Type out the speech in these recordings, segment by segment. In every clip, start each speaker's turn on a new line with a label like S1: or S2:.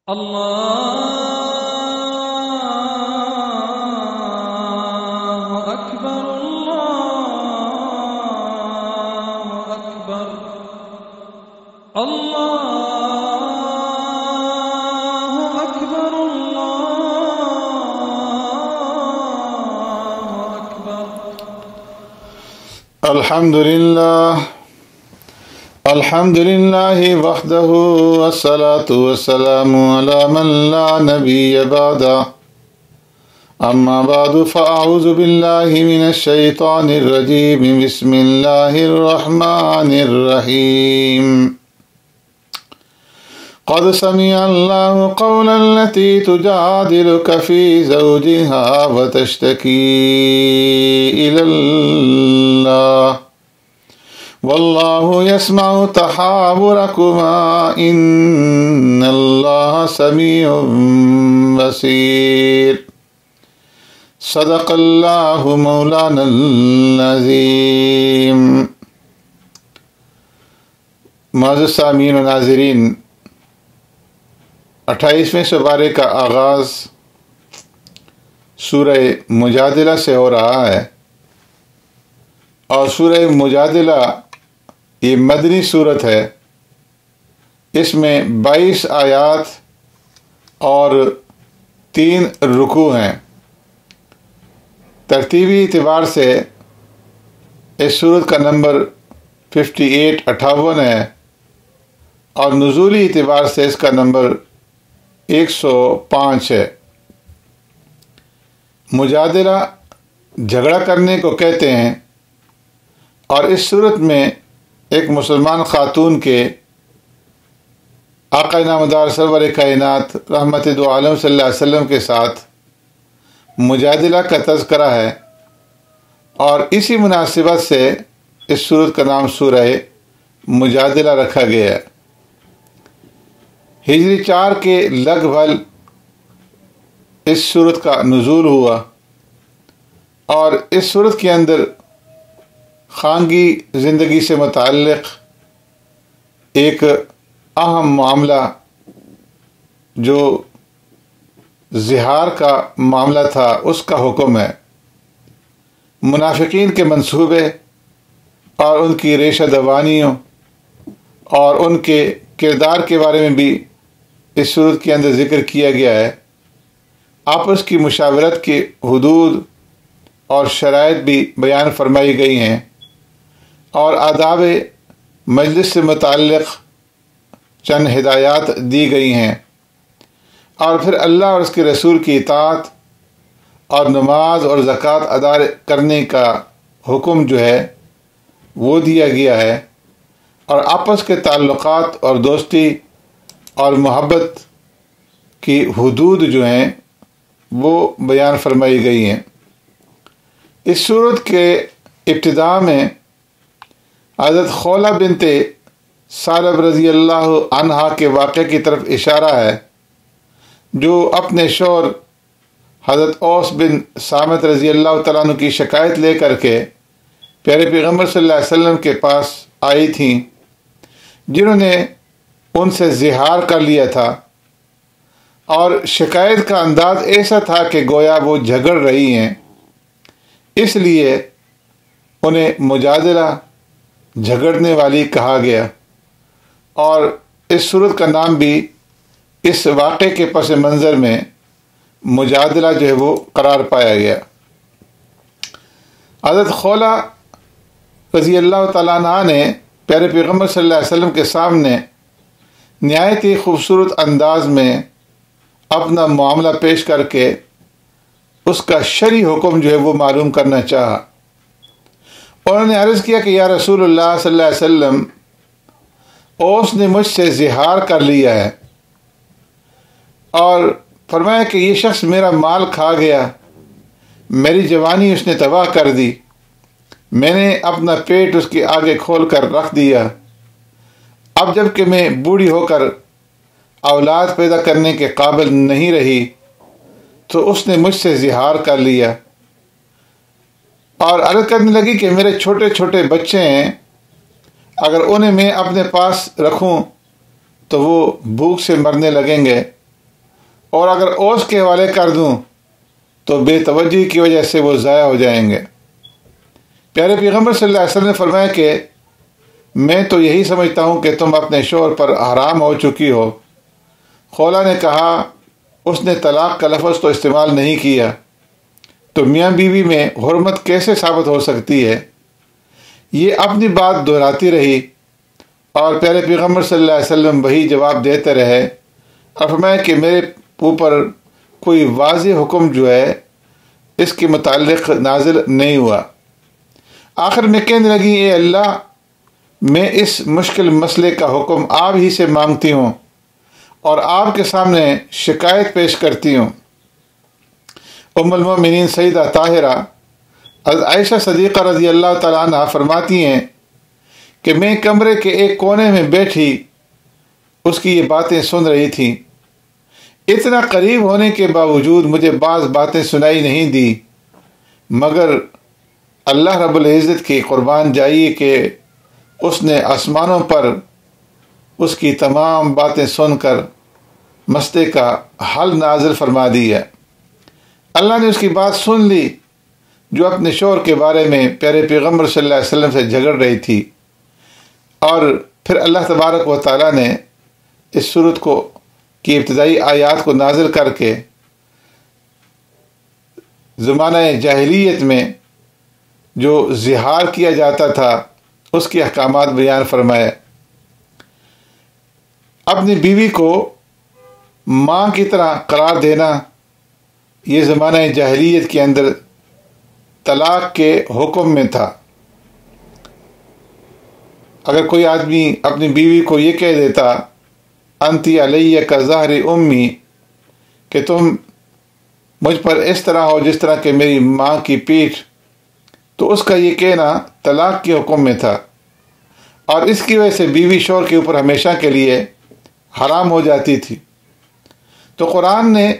S1: الله أكبر الله أكبر الله أكبر الله أكبر.
S2: الحمد لله وحده والصلاة والسلام على من لا نبي بعده. أما بعد فأعوذ بالله من الشيطان الرجيم. بسم الله الرحمن الرحيم. قد سمع الله قول التي تجادلك في زوجها وتشتكي إلى الله والله يسمع تحاوركما إن الله سميع بصير. صدق اللہ مولانا العظیم. معزز سامعین و ناظرین، 28ویں سپارے کا آغاز سورہ مجادلہ سے ہو رہا ہے، اور سورہ مجادلہ یہ مدنی صورت ہے. اس میں 22 آیات اور 3 رکوع ہیں. ترتیبی اعتبار سے اس سورت کا نمبر 58 ہے، اور نزولی اعتبار سے اس کا نمبر 105 ہے. مجادلہ جھگڑا کرنے کو کہتے ہیں، اور اس صورت میں ایک مسلمان خاتون کے آقا نامدار سرور کائنات رحمت دو عالم صلی اللہ علیہ وسلم کے ساتھ مجادلہ کا تذکرہ ہے، اور اسی مناسبت سے اس سورت کا نام سورہ مجادلہ رکھا گیا ہے. ہجری 4 کے لگ بھگ اس سورت کا نزول ہوا، اور اس سورت کے اندر خانگی زندگی سے متعلق ایک اہم معاملہ جو زہار کا معاملہ تھا اس کا حکم ہے. منافقین کے منصوبے اور ان کی ریشہ دوانیوں اور ان کے کردار کے بارے میں بھی اس صورت کے اندر ذکر کیا گیا ہے. آپس کی مشاورت کے حدود اور شرائط بھی بیان فرمائی گئی ہیں، اور آداب مجلس سے متعلق چند ہدایات دی گئی ہیں، اور پھر اللہ اور اس کے رسول کی اطاعت اور نماز اور زکوٰۃ ادا کرنے کا حکم جو ہے وہ دیا گیا ہے، اور آپس کے تعلقات اور دوستی اور محبت کی حدود جو ہیں وہ بیان فرمائی گئی ہیں. اس صورت کے ابتداء میں حضرت خولہ بنت ثعلب رضی اللہ عنہا کے واقعے کی طرف اشارہ ہے، جو اپنے شوہر حضرت اوس بن صامت رضی اللہ تعالیٰ عنہ کی شکایت لے کر کے پیارے پیغمبر صلی اللہ علیہ وسلم کے پاس آئی تھیں، جنہوں نے ان سے زہار کر لیا تھا، اور شکایت کا انداز ایسا تھا کہ گویا وہ جھگڑ رہی ہیں. اس لیے انہیں مجادلہ جھگڑنے والی کہا گیا، اور اس صورت کا نام بھی اس واقعے کے پس منظر میں مجادلہ جو ہے وہ قرار پایا گیا. حضرت خولہ رضی اللہ تعالیٰ عنہ نے پیارے پیغمبر صلی اللہ علیہ وسلم کے سامنے نہایت ہی خوبصورت انداز میں اپنا معاملہ پیش کر کے اس کا شرعی حکم جو ہے وہ معلوم کرنا چاہا. انہوں نے عرض کیا کہ یا رسول اللہ صلی اللہ علیہ وسلم، اوس نے مجھ سے زہار کر لیا ہے، اور فرمایا کہ یہ شخص میرا مال کھا گیا، میری جوانی اس نے تباہ کر دی، میں نے اپنا پیٹ اس کے آگے کھول کر رکھ دیا. اب جب کہ میں بوڑھی ہو کر اولاد پیدا کرنے کے قابل نہیں رہی تو اس نے مجھ سے زہار کر لیا، اور عرض کرنے لگی کہ میرے چھوٹے چھوٹے بچے ہیں، اگر انہیں میں اپنے پاس رکھوں تو وہ بھوک سے مرنے لگیں گے، اور اگر اوس کے حوالے کر دوں تو بے توجہی کی وجہ سے وہ ضائع ہو جائیں گے۔ پیارے پیغمبر صلی اللہ علیہ وسلم نے فرمایا کہ میں تو یہی سمجھتا ہوں کہ تم اپنے شوہر پر حرام ہو چکی ہو۔ خولا نے کہا اس نے طلاق کا لفظ تو استعمال نہیں کیا، تو میاں بیوی میں حرمت کیسے ثابت ہو سکتی ہے؟ یہ اپنی بات دہراتی رہی اور پیارے پیغمبر صلی اللہ علیہ وسلم وہی جواب دیتے رہے اور فرمایا کہ میرے اوپر کوئی واضح حکم جو ہے اس کے متعلق نازل نہیں ہوا۔ آخر میں کہنے لگی اے اللہ، میں اس مشکل مسئلے کا حکم آپ ہی سے مانگتی ہوں اور آپ کے سامنے شکایت پیش کرتی ہوں۔ ام المؤمنین سیدہ طاہرہ حضرت عائشہ صدیقہ رضی اللہ تعالیٰ عنہ فرماتی ہیں کہ میں کمرے کے ایک کونے میں بیٹھی اس کی یہ باتیں سن رہی تھی۔ اتنا قریب ہونے کے باوجود مجھے بعض باتیں سنائی نہیں دی، مگر اللہ رب العزت کی قربان جائیے کہ اس نے آسمانوں پر اس کی تمام باتیں سن کر مسئلے کا حل نازل فرما دی ہے۔ اللہ نے اس کی بات سن لی جو اپنے شوہر کے بارے میں پیارے پیغمبر صلی اللہ علیہ وسلم سے جھگڑ رہی تھی، اور پھر اللہ تبارک و تعالیٰ نے اس سورت کی ابتدائی آیات کو نازل کر کے زمانہ جاہلیت میں جو زہار کیا جاتا تھا اس کے احکامات بیان فرمائے۔ اپنی بیوی کو ماں کی طرح قرار دینا یہ زمانہ جاہلیت کے اندر طلاق کے حکم میں تھا۔ اگر کوئی آدمی اپنی بیوی کو یہ کہہ دیتا انتی علیہ کا ظہر امی، کہ تم مجھ پر اس طرح ہو جس طرح کہ میری ماں کی پیٹھ، تو اس کا یہ کہنا طلاق کے حکم میں تھا، اور اس کی وجہ سے بیوی شوہر کے اوپر ہمیشہ کے لیے حرام ہو جاتی تھی۔ تو قرآن نے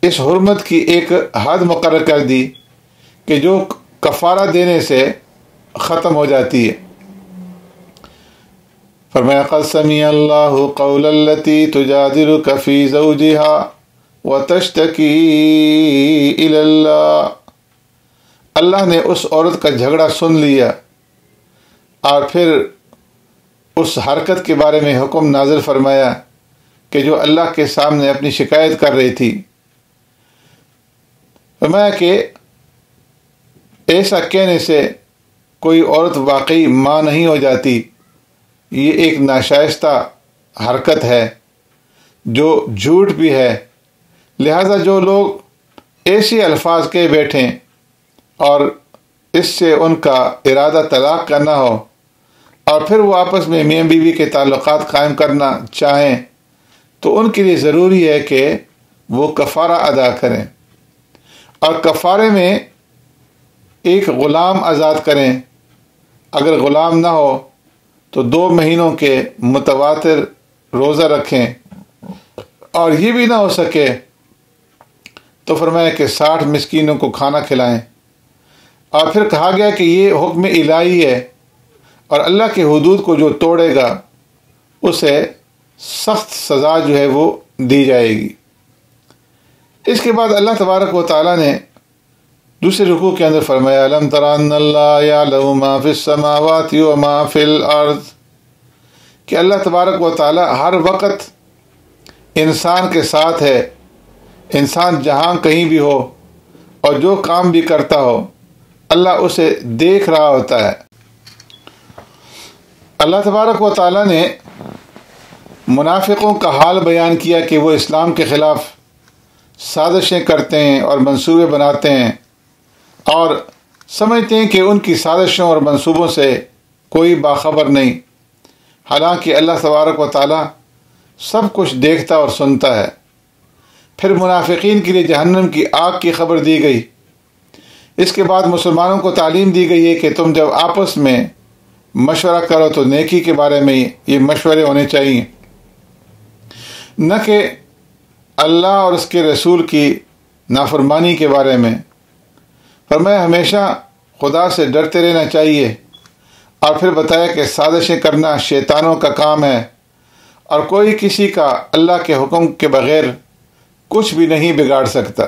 S2: اس حرمت کی ایک حد مقرر کر دی کہ جو کفارہ دینے سے ختم ہو جاتی ہے۔ فرمایا قد سمع اللہ قول التی تجادلک فی زوجہا وتشتکی الی اللہ، اللہ نے اس عورت کا جھگڑا سن لیا اور پھر اس حرکت کے بارے میں حکم نازل فرمایا کہ جو اللہ کے سامنے اپنی شکایت کر رہی تھی۔ فرمایا کہ ایسا کہنے سے کوئی عورت واقعی ماں نہیں ہو جاتی، یہ ایک ناشائستہ حرکت ہے جو جھوٹ بھی ہے۔ لہذا جو لوگ ایسی الفاظ کہہ بیٹھیں اور اس سے ان کا ارادہ طلاق کا نہ ہو اور پھر وہ آپس میں میاں بیوی کے تعلقات قائم کرنا چاہیں، تو ان کے لیے ضروری ہے کہ وہ کفارہ ادا کریں، اور کفارے میں ایک غلام آزاد کریں۔ اگر غلام نہ ہو تو 2 مہینوں کے متواتر روزہ رکھیں، اور یہ بھی نہ ہو سکے تو فرمایا کہ 60 مسکینوں کو کھانا کھلائیں۔ اور پھر کہا گیا کہ یہ حکم الہی ہے، اور اللہ کے حدود کو جو توڑے گا اسے سخت سزا جو ہے وہ دی جائے گی۔ اس کے بعد اللہ تبارک و تعالیٰ نے دوسرے رکوع کے اندر فرمایا الم تر ان اللہ یعلم ما فی السماوات و ما فی الارض، کہ اللہ تبارک و تعالیٰ ہر وقت انسان کے ساتھ ہے، انسان جہاں کہیں بھی ہو اور جو کام بھی کرتا ہو اللہ اسے دیکھ رہا ہوتا ہے۔ اللہ تبارک و تعالیٰ نے منافقوں کا حال بیان کیا کہ وہ اسلام کے خلاف سازشیں کرتے ہیں اور منصوبے بناتے ہیں، اور سمجھتے ہیں کہ ان کی سازشوں اور منصوبوں سے کوئی باخبر نہیں، حالانکہ اللہ تبارک و تعالیٰ سب کچھ دیکھتا اور سنتا ہے۔ پھر منافقین کے لیے جہنم کی آگ کی خبر دی گئی۔ اس کے بعد مسلمانوں کو تعلیم دی گئی ہے کہ تم جب آپس میں مشورہ کرو تو نیکی کے بارے میں یہ مشورے ہونے چاہیے، نہ کہ اللہ اور اس کے رسول کی نافرمانی کے بارے میں۔ فرمایا ہمیشہ خدا سے ڈرتے رہنا چاہیے، اور پھر بتایا کہ سازشیں کرنا شیطانوں کا کام ہے، اور کوئی کسی کا اللہ کے حکم کے بغیر کچھ بھی نہیں بگاڑ سکتا۔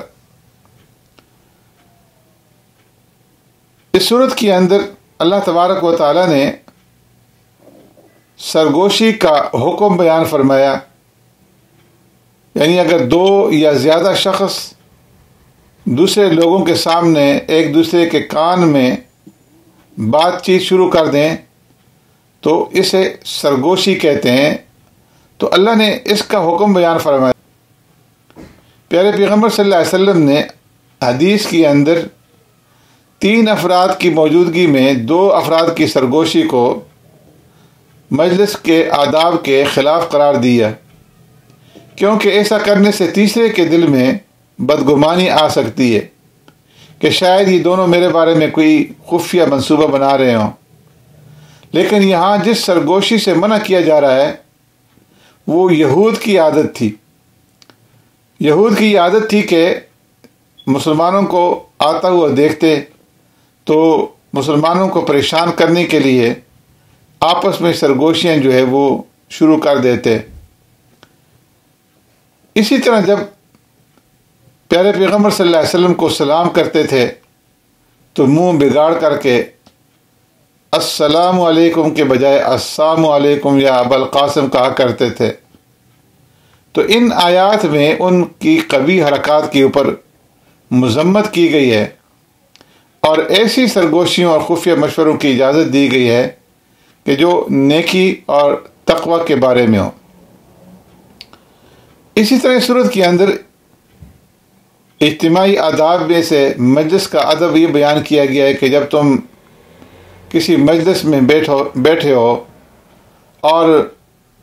S2: اس صورت کے اندر اللہ تبارک و تعالیٰ نے سرگوشی کا حکم بیان فرمایا، یعنی اگر دو یا زیادہ شخص دوسرے لوگوں کے سامنے ایک دوسرے کے کان میں بات چیت شروع کر دیں تو اسے سرگوشی کہتے ہیں۔ تو اللہ نے اس کا حکم بیان فرمایا۔ پیارے پیغمبر صلی اللہ علیہ وسلم نے حدیث کے اندر 3 افراد کی موجودگی میں 2 افراد کی سرگوشی کو مجلس کے آداب کے خلاف قرار دیا، کیونکہ ایسا کرنے سے تیسرے کے دل میں بدگمانی آ سکتی ہے کہ شاید یہ دونوں میرے بارے میں کوئی خفیہ منصوبہ بنا رہے ہوں۔ لیکن یہاں جس سرگوشی سے منع کیا جا رہا ہے وہ یہود کی عادت تھی۔ یہود کی عادت تھی کہ مسلمانوں کو آتا ہوا دیکھتے تو مسلمانوں کو پریشان کرنے کے لیے آپس میں سرگوشیاں جو ہے وہ شروع کر دیتے۔ اسی طرح جب پیارے پیغمبر صلی اللہ علیہ وسلم کو سلام کرتے تھے تو منہ بگاڑ کر کے السلام علیکم کے بجائے السلام علیکم یا ابا القاسم کہا کرتے تھے۔ تو ان آیات میں ان کی قبیح حرکات کے اوپر مذمت کی گئی ہے اور ایسی سرگوشیوں اور خفیہ مشوروں کی اجازت دی گئی ہے کہ جو نیکی اور تقوی کے بارے میں ہو۔ اسی طرح صورت کے اندر اجتماعی آداب میں سے مجلس کا ادب یہ بیان کیا گیا ہے کہ جب تم کسی مجلس میں بیٹھے ہو اور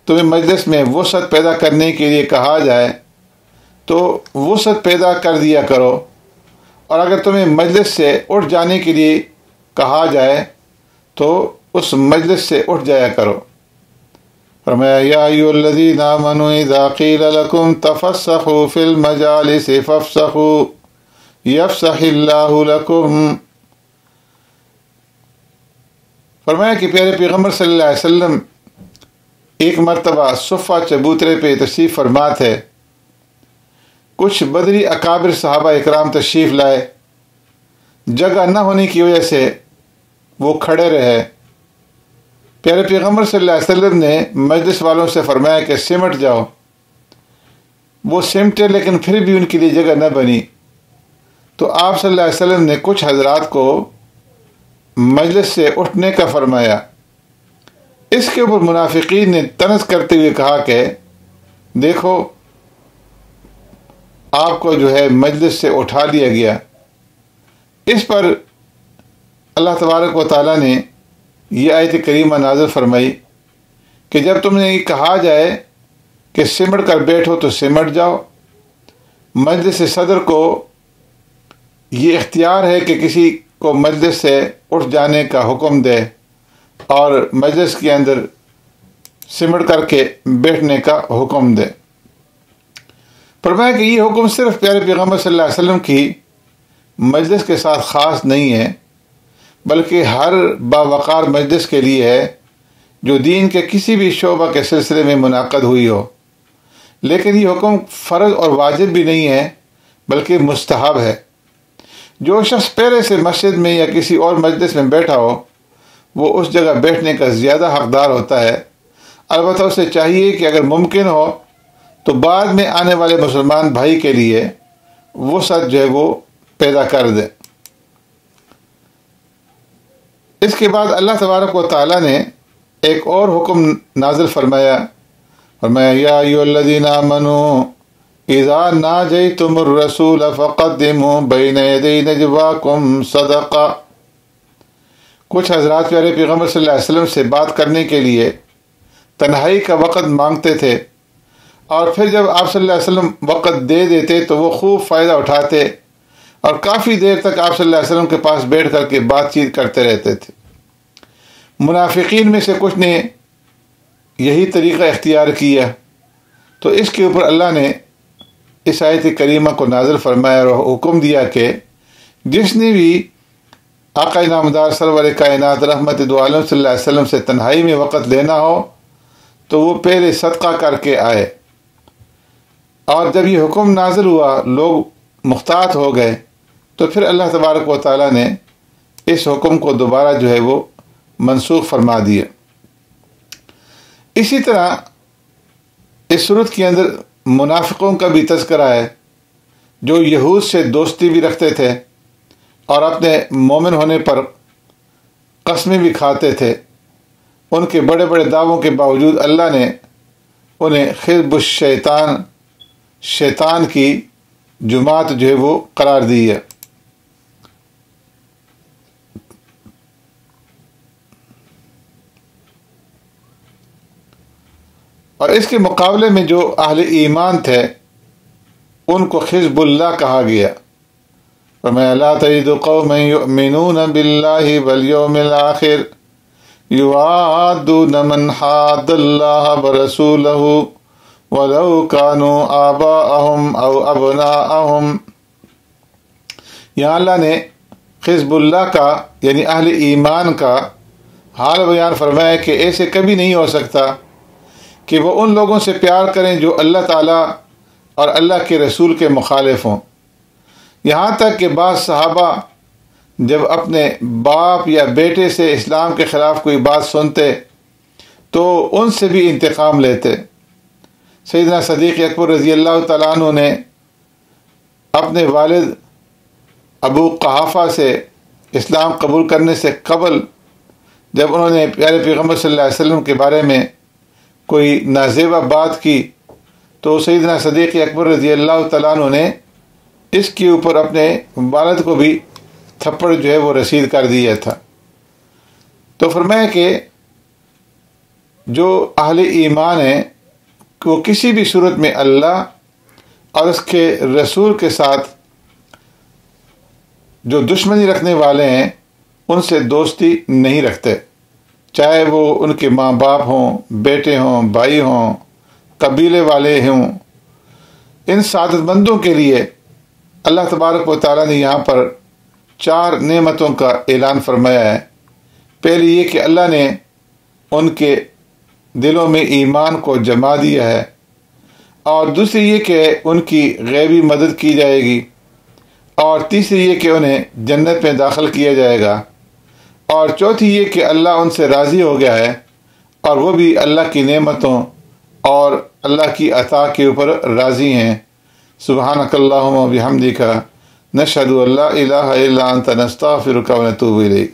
S2: تمہیں مجلس میں وسعت پیدا کرنے کے لیے کہا جائے تو وسعت پیدا کر دیا کرو، اور اگر تمہیں مجلس سے اٹھ جانے کے لیے کہا جائے تو اس مجلس سے اٹھ جایا کرو۔ فرمایا یا ایھا الذین آمنوا اذا قیل لکم تفسحوا فی المجالس فافسحوا یفسح اللہ لکم۔ فرمایا کہ پیارے پیغمبر صلی اللہ علیہ وسلم ایک مرتبہ صفہ چبوترے پہ تشریف فرما تھے۔ کچھ بدری اکابر صحابہ اکرام تشریف لائے، جگہ نہ ہونے کی وجہ سے وہ کھڑے رہے۔ پیارے پیغمبر صلی اللہ علیہ وسلم نے مجلس والوں سے فرمایا کہ سمٹ جاؤ۔ وہ سمٹے لیکن پھر بھی ان کے لیے جگہ نہ بنی۔ تو آپ صلی اللہ علیہ وسلم نے کچھ حضرات کو مجلس سے اٹھنے کا فرمایا۔ اس کے اوپر منافقین نے طنز کرتے ہوئے کہا کہ دیکھو آپ کو جو ہے مجلس سے اٹھا لیا گیا۔ اس پر اللہ تبارک و تعالیٰ نے یہ آیت کریمہ نازل فرمائی کہ جب تم نے کہا جائے کہ سمٹ کر بیٹھو تو سمٹ جاؤ۔ مجلس صدر کو یہ اختیار ہے کہ کسی کو مجلس سے اٹھ جانے کا حکم دے اور مجلس کے اندر سمٹ کر کے بیٹھنے کا حکم دے۔ فرمایا کہ یہ حکم صرف پیارے پیغمبر صلی اللہ علیہ وسلم کی مجلس کے ساتھ خاص نہیں ہے، بلکہ ہر باوقار مجلس کے لیے ہے جو دین کے کسی بھی شعبہ کے سلسلے میں منعقد ہوئی ہو۔ لیکن یہ حکم فرض اور واجب بھی نہیں ہے بلکہ مستحب ہے۔ جو شخص پہلے سے مسجد میں یا کسی اور مجلس میں بیٹھا ہو وہ اس جگہ بیٹھنے کا زیادہ حقدار ہوتا ہے۔ البتہ اسے چاہیے کہ اگر ممکن ہو تو بعد میں آنے والے مسلمان بھائی کے لیے وسعت جو ہے وہ پیدا کر دے۔ اس کے بعد اللہ تبارک و تعالیٰ نے ایک اور حکم نازل فرمایا یا ایھا الذین آمنوا اذا ناجیتم الرسول فقدموا بین یدی نجواکم صدقہ۔ کچھ حضرات پیارے پیغمبر صلی اللہ علیہ وسلم سے بات کرنے کے لیے تنہائی کا وقت مانگتے تھے، اور پھر جب آپ صلی اللہ علیہ وسلم وقت دے دیتے تو وہ خوب فائدہ اٹھاتے اور کافی دیر تک آپ صلی اللہ علیہ وسلم کے پاس بیٹھ کر کے بات چیت کرتے رہتے تھے۔ منافقین میں سے کچھ نے یہی طریقہ اختیار کیا، تو اس کے اوپر اللہ نے اس آیت کریمہ کو نازل فرمایا اور حکم دیا کہ جس نے بھی آقا نامدار سرور کائنات رحمت دو عالم صلی اللہ علیہ وسلم سے تنہائی میں وقت لینا ہو تو وہ پہلے صدقہ کر کے آئے، اور جب یہ حکم نازل ہوا لوگ محتاط ہو گئے تو پھر اللہ تبارک و تعالیٰ نے اس حکم کو دوبارہ جو ہے وہ منسوخ فرما دیا۔ اسی طرح اس صورت کے اندر منافقوں کا بھی تذکرہ ہے جو یہود سے دوستی بھی رکھتے تھے اور اپنے مومن ہونے پر قسمیں بھی کھاتے تھے۔ ان کے بڑے بڑے دعووں کے باوجود اللہ نے انہیں حزب الشیطان، شیطان کی جماعت جو ہے وہ قرار دی ہے۔ اور اس کے مقابلے میں جو اہل ایمان تھے ان کو حزب اللہ کہا گیا۔ فرمایا لا تجد قوما یؤمنون باللہ والیوم الآخر یوادون من حاد اللہ ورسولہ ولو كانوا آباءهم او ابناءهم۔ یہاں اللہ نے حزب اللہ کا یعنی اہل ایمان کا حال بیان فرمایا کہ ایسے کبھی نہیں ہو سکتا کہ وہ ان لوگوں سے پیار کریں جو اللہ تعالیٰ اور اللہ کے رسول کے مخالف ہوں۔ یہاں تک کہ بعض صحابہ جب اپنے باپ یا بیٹے سے اسلام کے خلاف کوئی بات سنتے تو ان سے بھی انتقام لیتے۔ سیدنا صدیق اکبر رضی اللہ تعالیٰ عنہ نے اپنے والد ابو قحافہ سے اسلام قبول کرنے سے قبل جب انہوں نے پیارے پیغمبر صلی اللہ علیہ وسلم کے بارے میں کوئی نازیبہ بات کی تو سیدنا صدیق اکبر رضی اللہ تعالیٰ عنہ نے اس کے اوپر اپنے والد کو بھی تھپڑ جو ہے وہ رسید کر دیا تھا۔ تو فرمایا کہ جو اہل ایمان ہیں وہ کسی بھی صورت میں اللہ اور اس کے رسول کے ساتھ جو دشمنی رکھنے والے ہیں ان سے دوستی نہیں رکھتے، چاہے وہ ان کے ماں باپ ہوں، بیٹے ہوں، بھائی ہوں، قبیلے والے ہوں۔ ان سعادت مندوں کے لیے اللہ تبارک و تعالیٰ نے یہاں پر 4 نعمتوں کا اعلان فرمایا ہے۔ پہلی یہ کہ اللہ نے ان کے دلوں میں ایمان کو جما دیا ہے، اور دوسری یہ کہ ان کی غیبی مدد کی جائے گی، اور تیسری یہ کہ انہیں جنت میں داخل کیا جائے گا، اور چوتھی یہ کہ اللہ ان سے راضی ہو گیا ہے اور وہ بھی اللہ کی نعمتوں اور اللہ کی عطا کے اوپر راضی ہیں۔ سبحانک اللہم و بحمدک نشہد ان لا الہ الا انت نستغفرک و نتوب الیک۔